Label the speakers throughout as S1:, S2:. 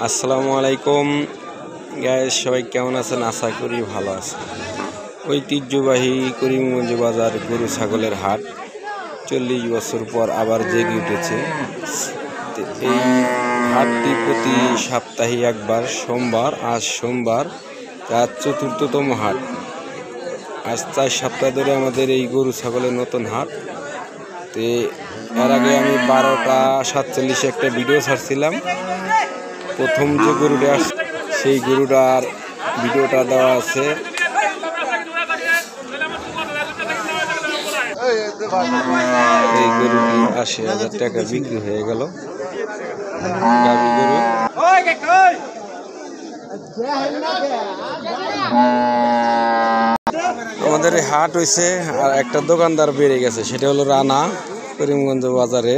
S1: আসসালামু আলাইকুম গাইস, সবাই কেমন আছেন? আশা করি ভালো আছেন। ঐতিহ্যবাহী করিমগঞ্জ বাজার গরু ছাগলের হাট 40 বছর পর আবার জেগে উঠেছে। এই হাটটি প্রতি সপ্তাহে একবার সোমবার, আজ সোমবার, তার চতুর্থতম হাট। আজ 4 সপ্তাহ ধরে আমাদের এই গরু ছাগলের নতুন হাট। তো এর আগে আমি 12টা 47 একটা ভিডিও ছাড়ছিলাম। প্রথম যে গরুটা সেই গরুটার ভিডিওটা দেওয়া আছে। এই গরুটি 80,000 টাকা বিক্রি হয়ে গেল। গাভী গরু। আমাদের এই হাট হয়েছে আর একটা দোকানদার বেড়ে গেছে, সেটা হলো রানা। করিমগঞ্জ বাজারে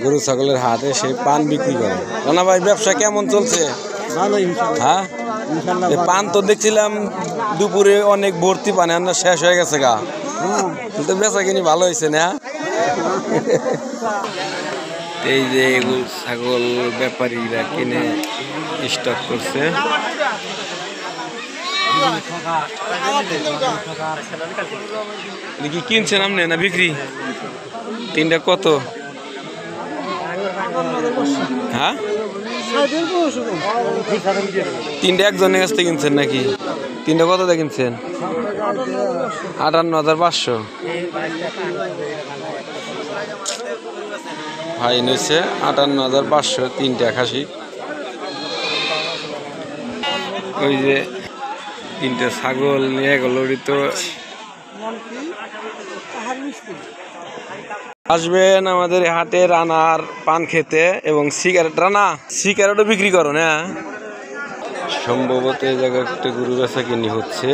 S1: গরু ছাগলের হাটে সেই পান বিক্রি করে। রানা ভাই, ব্যবসা কেমন চলছে? হ্যাঁ, পান তো দেখছিলাম দুপুরে অনেক ভর্তি পান, আর শেষ হয়ে গেছে গা। কিন্তু বেচা কিনি ভালো হয়েছে না? এই যে ছাগল ব্যাপারীরা কিনে স্টক করছে। কি কিনছেন আপনি না বিক্রি? তিনটা কত? হ্যাঁ, তিনটা একজনের কাছ থেকে কিনছেন নাকি? তিনটা কত দিয়ে কিনছেন? 58,500। ভাই নিচ্ছে 58,500 তিনটা খাসি। ওই যে তিনটা ছাগল নিয়ে গেল। তো আসবেন আমাদের হাটে রানার পান খেতে এবং সিগারেট। রানা, সিগারেটও বিক্রি করো না? সম্ভবত এই জায়গায় একটা গরু বেচা কিনি হচ্ছে।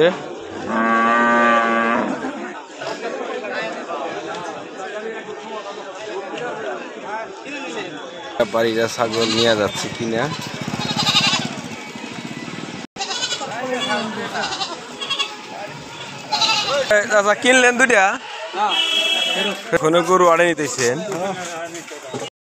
S1: ব্যাপারীরা ছাগল নিয়ে যাচ্ছে কিনা। কিনলেন দুইটা? এখনো গরু আড়ে নিতেছেন?